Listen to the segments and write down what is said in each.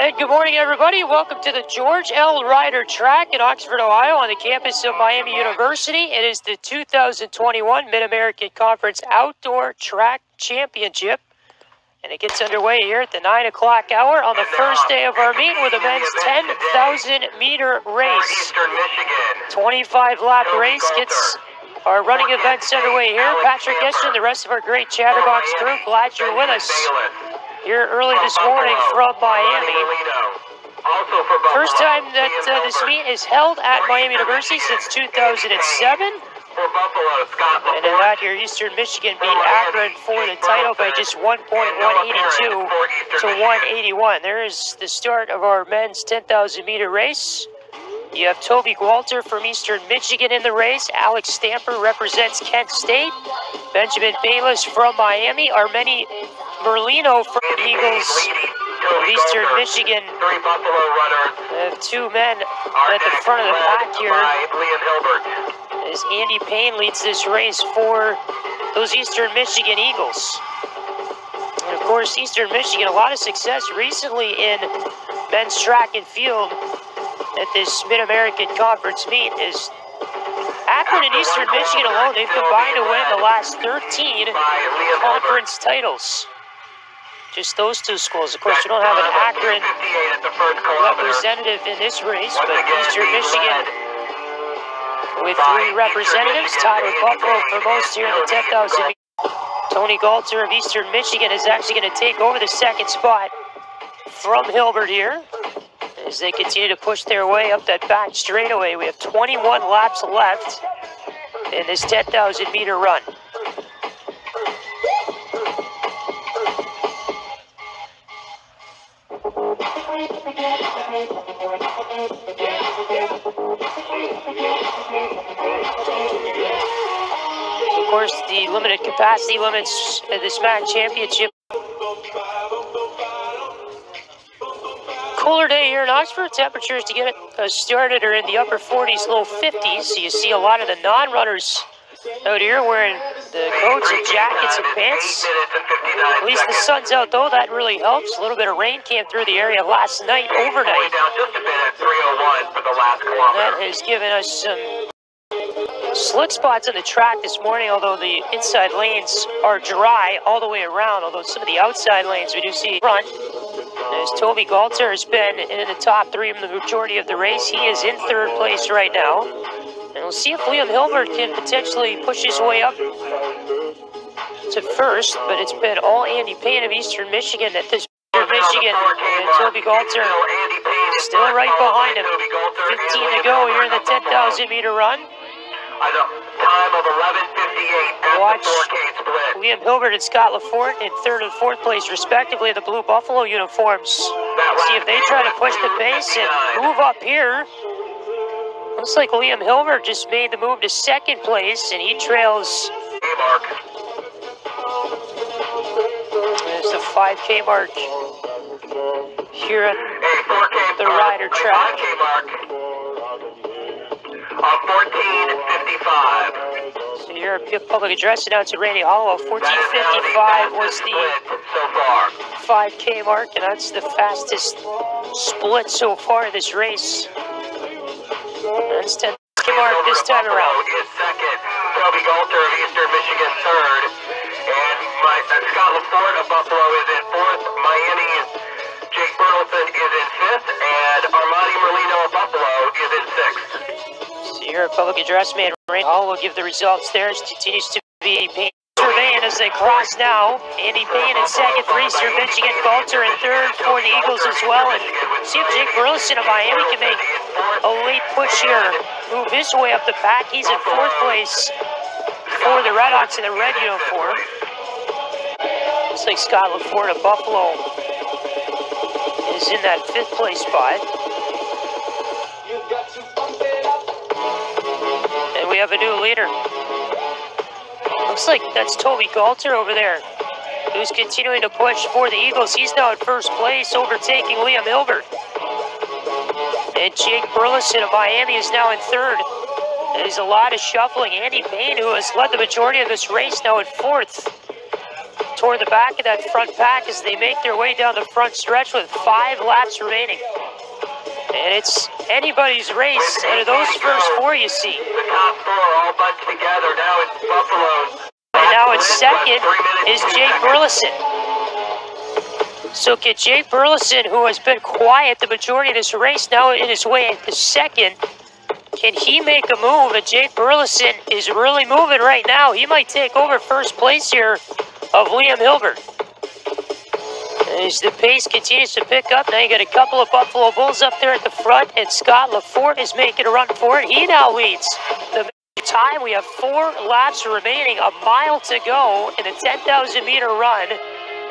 And good morning, everybody. Welcome to the George L. Ryder Track in Oxford, Ohio, on the campus of Miami University. It is the 2021 Mid-American Conference Outdoor Track Championship. And it gets underway here at the 9 o'clock hour on the first day of our meet with a men's 10,000-meter race. 25-lap race gets our running events underway here. Patrick Escher and the rest of our great Chatterbox crew, glad you're with us here early this morning from Miami. First time that this meet is held at Miami University since 2007. And in that year, Eastern Michigan beat Akron for the title by just 1.182 to 181. There is the start of our men's 10,000-meter race. You have Toby Gwalter from Eastern Michigan in the race. Alex Stamper represents Kent State. Benjamin Bayless from Miami. Armeni Merlino from Eagles of Eastern Michigan. We have two men at the front of the pack here, as Andy Payne leads this race for those Eastern Michigan Eagles. And of course, Eastern Michigan, a lot of success recently in men's track and field at this Mid-American Conference meet. Is Akron and Eastern Michigan alone, they've combined to win the last 13 conference titles. Just those two schools. Of course, we don't have an Akron representative in this race, but Eastern Michigan with 3 representatives, tied with Buffalo for most here in the 10,000 meters. Tony Galter of Eastern Michigan is actually going to take over the second spot from Hilbert here, as they continue to push their way up that back straightaway. We have 21 laps left in this 10,000-meter run. Of course, the limited capacity limits at this MAC championship. Cooler day here in Oxford. Temperatures to get it started are in the upper 40s, low 50s. So you see a lot of the non-runners out here wearing the coats and jackets and pants. At least the sun's out, though. That really helps. A little bit of rain came through the area last night, overnight. And that has given us some slick spots on the track this morning, although the inside lanes are dry all the way around, although some of the outside lanes we do see front. As Toby Galter has been in the top 3 in the majority of the race. He is in 3rd place right now. And we'll see if Liam Hilbert can potentially push his way up to first, but it's been all Andy Payne of Eastern Michigan at this Michigan, and Toby Galter still right behind him. 15 to go here in the 10,000-meter run. Time of 11:58. Watch Liam Hilbert and Scott Lafort in 3rd and 4th place, respectively, the Blue Buffalo uniforms. See if they try to push the pace and move up here. Looks like Liam Hilbert just made the move to 2nd place, and he trails. There's the 5K mark here at the Ryder Track. 14:55. So your public address announcer Randy Hollowell, 14:55 was the 5K mark, and that's the fastest split so far in this race. That's 10K mark this time around. Is second. Toby Galter of Eastern Michigan 3rd, and Scott Lafort of Buffalo is in 4th. Miami's Jake Burleson is in 5th, and Armani Merlino of Buffalo is in 6th. So your public address man Randy Hollowell will give the results there. It continues to be Payne surveying as they cross now. Andy Payne in 2nd for Eastern Michigan, Galter in 3rd for the Eagles as well. And see if Jake Burleson of Miami can make a late push here, move his way up the pack. He's in 4th place for the Redhawks in the red uniform. Looks like Scott Lafort of Buffalo is in that 5th place spot. And we have a new leader. Looks like that's Toby Galter over there, who's continuing to push for the Eagles. He's now in 1st place, overtaking Liam Hilbert. And Jake Burleson of Miami is now in 3rd. There's a lot of shuffling. Andy Payne, who has led the majority of this race, now in 4th. toward the back of that front pack as they make their way down the front stretch with 5 laps remaining. And it's anybody's race out of those first 4 you see. The top 4 all bunched together. Now it's Buffalo's. And now in second is Jake Burleson. So get Jake Burleson, who has been quiet the majority of this race, now in his way into second. Can he make a move? And Jake Burleson is really moving right now. He might take over first place here of Liam Hilbert. As the pace continues to pick up, now you got a couple of Buffalo Bulls up there at the front, and Scott LaForte is making a run for it. He now leads the time. We have 4 laps remaining, a mile to go in a 10,000-meter run.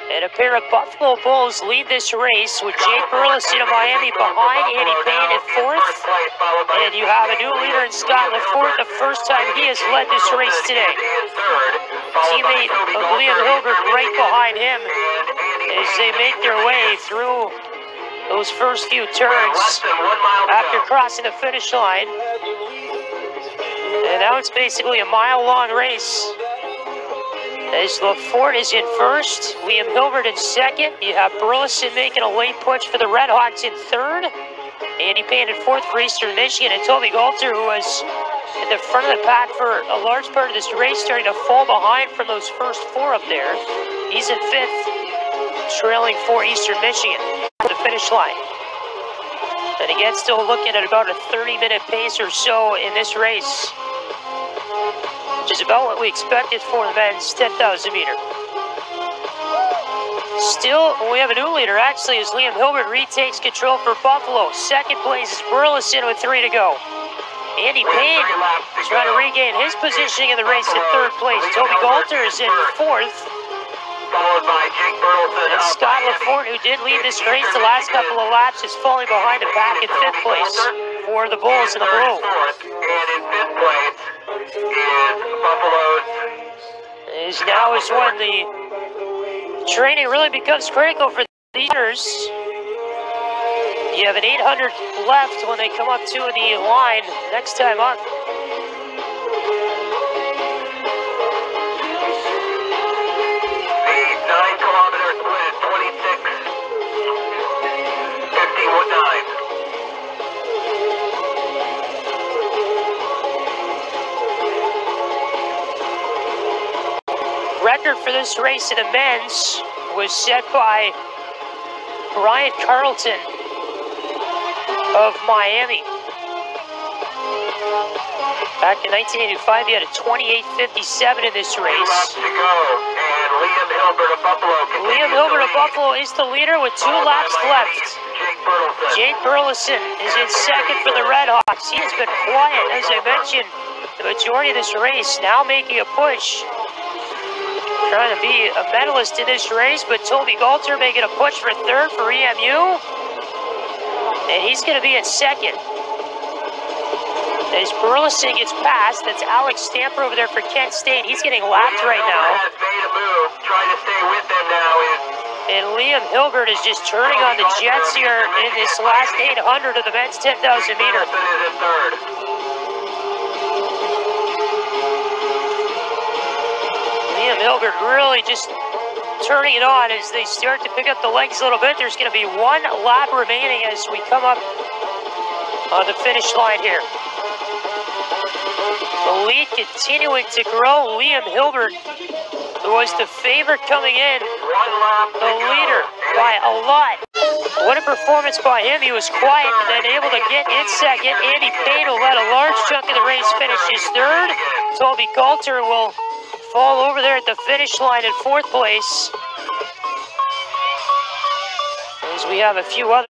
And a pair of Buffalo Bulls lead this race with Jake Burleson of Miami behind Andy Payne in 4th. And you have a new leader in Scott LaForte, the first time he has led this race today. Teammate of Liam Hilbert right behind him as they make their way through those first few turns after crossing the finish line. And now it's basically a mile-long race. As LaForte is in first, Liam Hilbert in second. You have Burleson making a late push for the Red Hawks in third. Andy Payne in 4th for Eastern Michigan. And Toby Galter, who was in the front of the pack for a large part of this race, starting to fall behind from those first 4 up there. He's in 5th, trailing for Eastern Michigan at the finish line. And again, still looking at about a 30-minute pace or so in this race, which is about what we expected for the men's 10,000 meter. Still, we have a new leader, actually, as Liam Hilbert retakes control for Buffalo. Second place is Burleson with 3 to go. Andy Payne trying to regain his positioning in the race in 3rd place. Toby Galter is in 4th. Followed by Jake Burleson. And Scott LaForte, who did lead this race the last couple of laps, is falling behind the pack in 5th place for the Bulls in the blue. And in 5th place is Buffalo's. Now is when the training really becomes critical for the leaders. You have an 800 left when they come up to the line next time up. The 9-kilometer split is 26:51.9. Record for this race in the men's was set by Brian Carlton of Miami. Back in 1985, he had a 28:57 in this race. 2 laps to go, and Liam Hilbert of Buffalo. Liam Hilbert of Buffalo is the leader with 2 laps left. Jake Burleson. Jake Burleson is in second for the Red Hawks. He has been quiet, as I mentioned, the majority of this race, now making a push. Trying to be a medalist in this race, but Toby Galter making a push for 3rd for EMU. And he's going to be in second. As Burleson gets past, that's Alex Stamper over there for Kent State. He's getting lapped right now. Has made a move, trying to stay with them now is. And Liam Hilbert is just turning on the jets here in this last 800 of the men's 10,000 meter. Burleson is in 3rd. Liam Hilbert really just turning it on as they start to pick up the legs a little bit. There's going to be 1 lap remaining as we come up on the finish line here. The lead continuing to grow. Liam Hilbert, who was the favorite coming in, 1 lap to the go. leader by a lot. What a performance by him. He was quiet and then able to get in second. Andy Payne, who led a large chunk of the race, finishes 3rd. Toby Galter will fall over there at the finish line in 4th place. As we have a few other